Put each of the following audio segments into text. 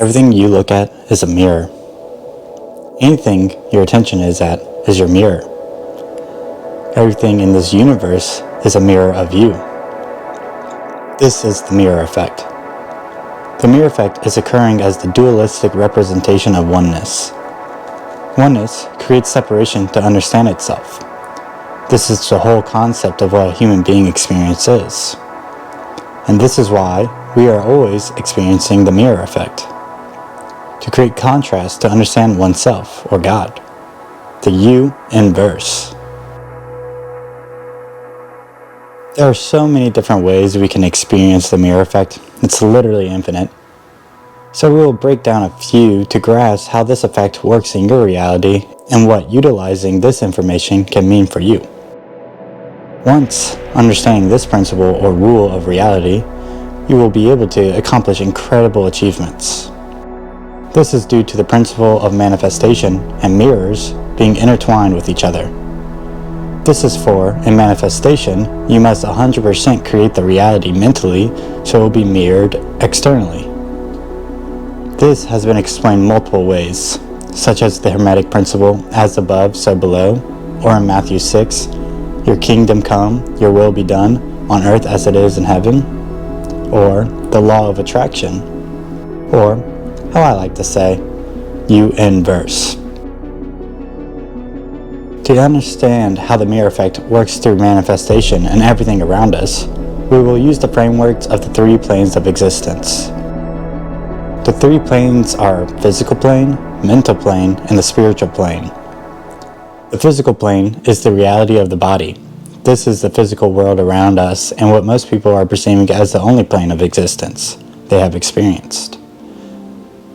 Everything you look at is a mirror. Anything your attention is at is your mirror. Everything in this universe is a mirror of you. This is the mirror effect. The mirror effect is occurring as the dualistic representation of oneness. Oneness creates separation to understand itself. This is the whole concept of what a human being experience is. And this is why we are always experiencing the mirror effect. To create contrast to understand oneself, or God. The you inverse. There are so many different ways we can experience the mirror effect. It's literally infinite. So we will break down a few to grasp how this effect works in your reality and what utilizing this information can mean for you. Once understanding this principle or rule of reality, you will be able to accomplish incredible achievements. This is due to the principle of manifestation and mirrors being intertwined with each other. This is for, in manifestation, you must 100% create the reality mentally so it will be mirrored externally. This has been explained multiple ways, such as the Hermetic principle, as above, so below, or in Matthew 6, your kingdom come, your will be done, on earth as it is in heaven, or the law of attraction, or, how I like to say, you inverse. To understand how the mirror effect works through manifestation and everything around us, we will use the frameworks of the three planes of existence. The three planes are physical plane, mental plane, and the spiritual plane. The physical plane is the reality of the body. This is the physical world around us and what most people are perceiving as the only plane of existence they have experienced.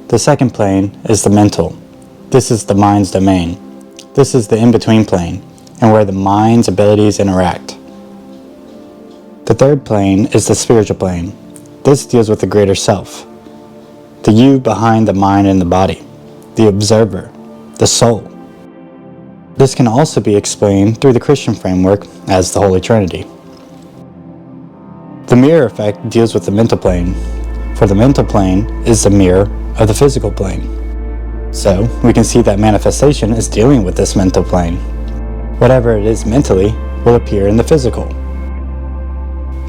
The second plane is the mental. This is the mind's domain. This is the in-between plane, and where the mind's abilities interact. The third plane is the spiritual plane. This deals with the greater self, the you behind the mind and the body, the observer, the soul. This can also be explained through the Christian framework as the Holy Trinity. The mirror effect deals with the mental plane, for the mental plane is the mirror of the physical plane. So, we can see that manifestation is dealing with this mental plane. Whatever it is mentally will appear in the physical.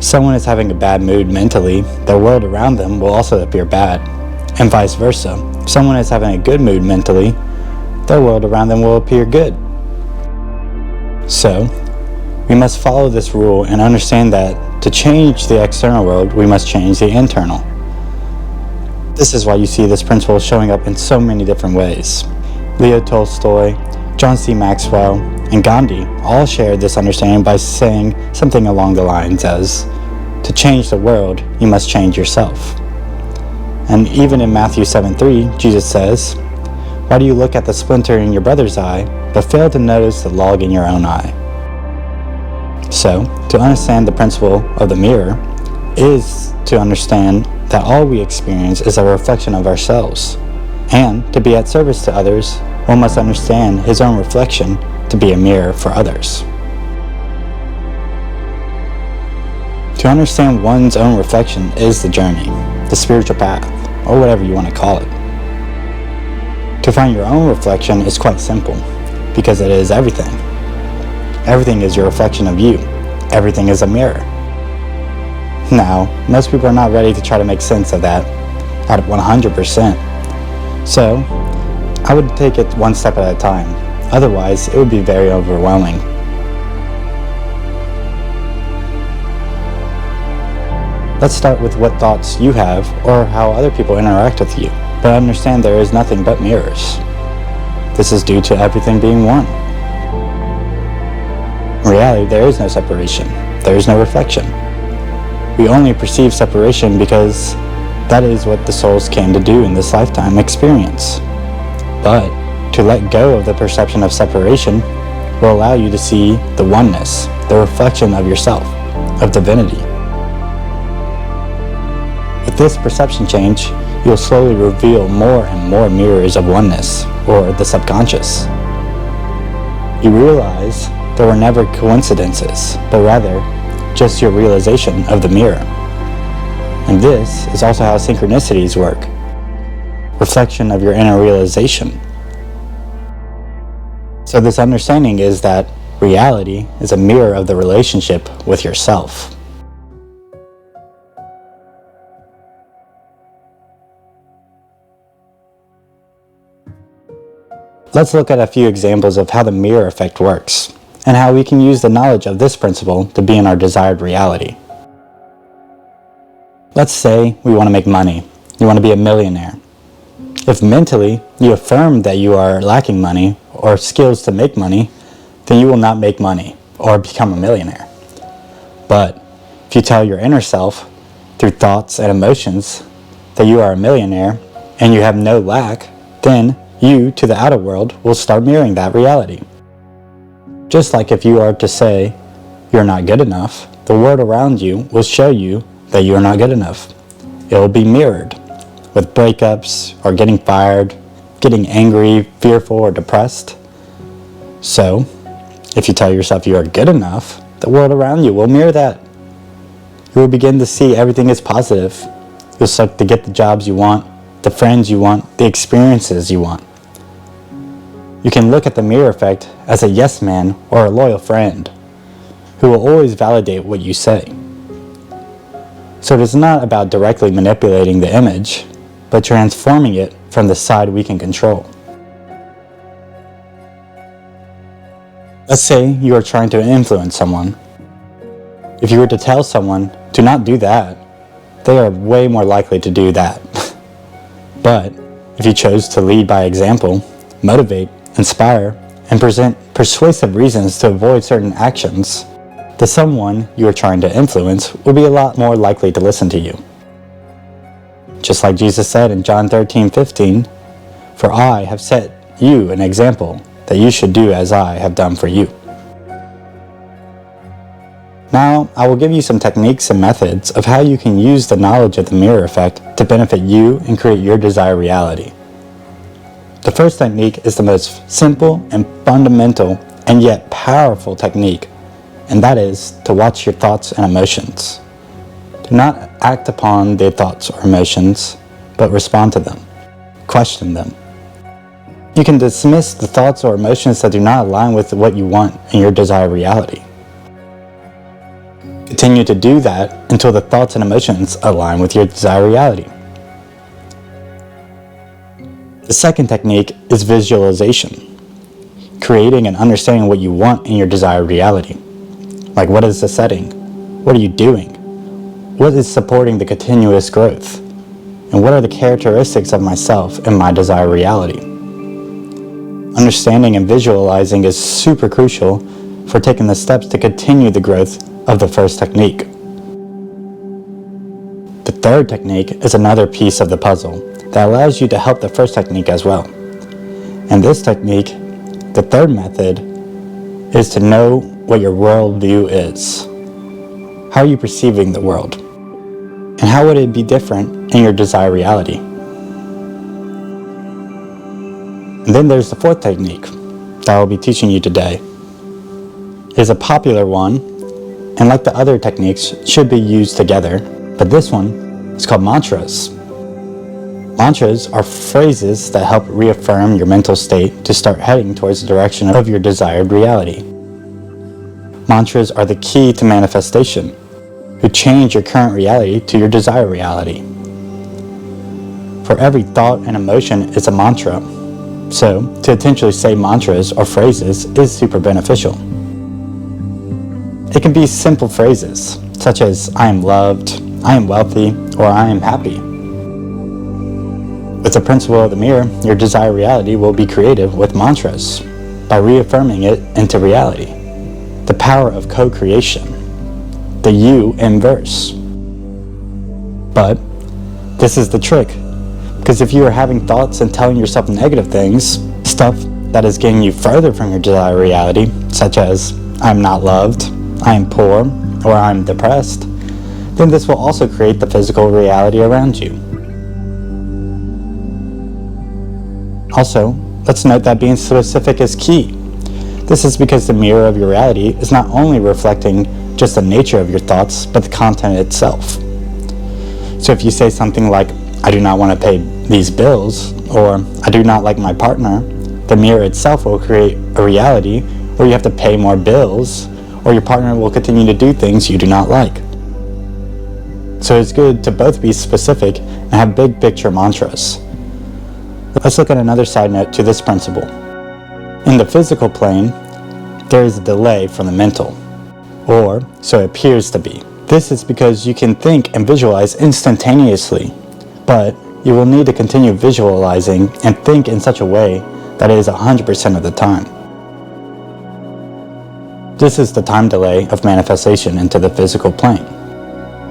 Someone is having a bad mood mentally, their world around them will also appear bad, and vice versa. If someone is having a good mood mentally, their world around them will appear good. So, we must follow this rule and understand that to change the external world, we must change the internal. This is why you see this principle showing up in so many different ways. Leo Tolstoy, John C. Maxwell, and Gandhi all shared this understanding by saying something along the lines as, to change the world, you must change yourself. And even in Matthew 7:3, Jesus says, why do you look at the splinter in your brother's eye, but fail to notice the log in your own eye? So, to understand the principle of the mirror is to understand that all we experience is a reflection of ourselves. And to be at service to others, one must understand his own reflection to be a mirror for others. To understand one's own reflection is the journey, the spiritual path, or whatever you want to call it. To find your own reflection is quite simple, because it is everything. Everything is your reflection of you. Everything is a mirror. Now, most people are not ready to try to make sense of that at 100%. So, I would take it one step at a time. Otherwise, it would be very overwhelming. Let's start with what thoughts you have or how other people interact with you. But understand there is nothing but mirrors. This is due to everything being one. In reality, there is no separation. There is no reflection. We only perceive separation because that is what the souls came to do in this lifetime experience. But to let go of the perception of separation will allow you to see the oneness, the reflection of yourself, of divinity. With this perception change, you'll slowly reveal more and more mirrors of oneness, or the subconscious. You realize there were never coincidences, but rather just your realization of the mirror. And this is also how synchronicities work. reflection of your inner realization. So this understanding is that reality is a mirror of the relationship with yourself. Let's look at a few examples of how the mirror effect works, and how we can use the knowledge of this principle to be in our desired reality. Let's say we want to make money. You want to be a millionaire. If mentally you affirm that you are lacking money or skills to make money, then you will not make money or become a millionaire. But if you tell your inner self through thoughts and emotions that you are a millionaire and you have no lack, then you to the outer world will start mirroring that reality. Just like if you are to say you're not good enough, the world around you will show you that you are not good enough. It will be mirrored with breakups or getting fired, getting angry, fearful, or depressed. So, if you tell yourself you are good enough, the world around you will mirror that. You will begin to see everything is positive. You'll start to get the jobs you want, the friends you want, the experiences you want. You can look at the mirror effect as a yes man or a loyal friend who will always validate what you say. So it is not about directly manipulating the image, but transforming it from the side we can control. Let's say you are trying to influence someone. If you were to tell someone to not do that, they are way more likely to do that. But if you chose to lead by example, motivate, inspire, and present persuasive reasons to avoid certain actions, the someone you are trying to influence will be a lot more likely to listen to you. Just like Jesus said in John 13:15, "For I have set you an example that you should do as I have done for you." Now, I will give you some techniques and methods of how you can use the knowledge of the mirror effect to benefit you and create your desired reality. The first technique is the most simple and fundamental and yet powerful technique, and that is to watch your thoughts and emotions. Do not act upon their thoughts or emotions, but respond to them. Question them. You can dismiss the thoughts or emotions that do not align with what you want in your desired reality. Continue to do that until the thoughts and emotions align with your desired reality. The second technique is visualization, creating and understanding what you want in your desired reality. Like, what is the setting? What are you doing? What is supporting the continuous growth? And what are the characteristics of myself in my desired reality? Understanding and visualizing is super crucial for taking the steps to continue the growth of the first technique. The third technique is another piece of the puzzle that allows you to help the first technique as well. And this technique, the third method, is to know what your worldview is. How are you perceiving the world? And how would it be different in your desired reality? And then there's the fourth technique that I will be teaching you today. It is a popular one, and like the other techniques, should be used together, but this one is called mantras. Mantras are phrases that help reaffirm your mental state to start heading towards the direction of your desired reality. Mantras are the key to manifestation, who change your current reality to your desired reality. For every thought and emotion is a mantra, so to intentionally say mantras or phrases is super beneficial. It can be simple phrases, such as I am loved, I am wealthy, or I am happy. With the principle of the mirror, your desired reality will be created with mantras by reaffirming it into reality. The power of co-creation, the you in verse. But this is the trick, because if you are having thoughts and telling yourself negative things, stuff that is getting you further from your desired reality, such as I'm not loved, I am poor, or I'm depressed, then this will also create the physical reality around you. Also, let's note that being specific is key. This is because the mirror of your reality is not only reflecting just the nature of your thoughts, but the content itself. So if you say something like, I do not want to pay these bills, or I do not like my partner, the mirror itself will create a reality where you have to pay more bills, or your partner will continue to do things you do not like. So it's good to both be specific and have big picture mantras. Let's look at another side note to this principle. In the physical plane, there is a delay from the mental, or so it appears to be. This is because you can think and visualize instantaneously, but you will need to continue visualizing and think in such a way that it is 100% of the time. This is the time delay of manifestation into the physical plane.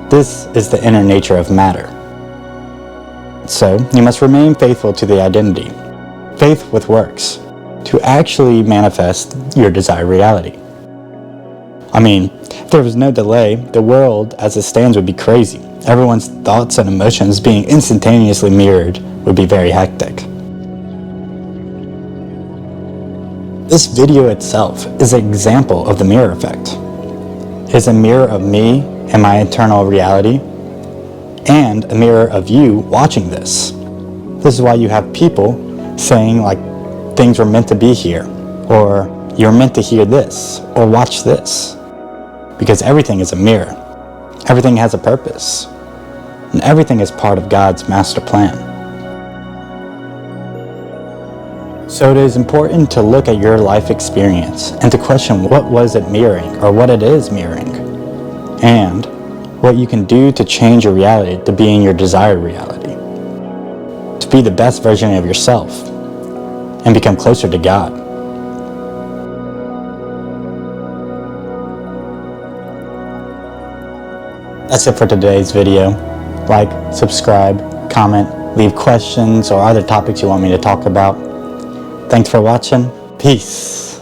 This is the inner nature of matter. So, you must remain faithful to the identity, faith with works, to actually manifest your desired reality. I mean, if there was no delay, the world as it stands would be crazy. Everyone's thoughts and emotions being instantaneously mirrored would be very hectic. This video itself is an example of the mirror effect. It is a mirror of me and my internal reality, and a mirror of you watching this. This is why you have people saying like things were meant to be here, or you're meant to hear this, or watch this. Because everything is a mirror. Everything has a purpose. And everything is part of God's master plan. So it is important to look at your life experience and to question what was it mirroring, or what it is mirroring, and what you can do to change your reality to being your desired reality, to be the best version of yourself and become closer to God. That's it for today's video. Like, subscribe, comment, leave questions or other topics you want me to talk about. Thanks for watching. Peace.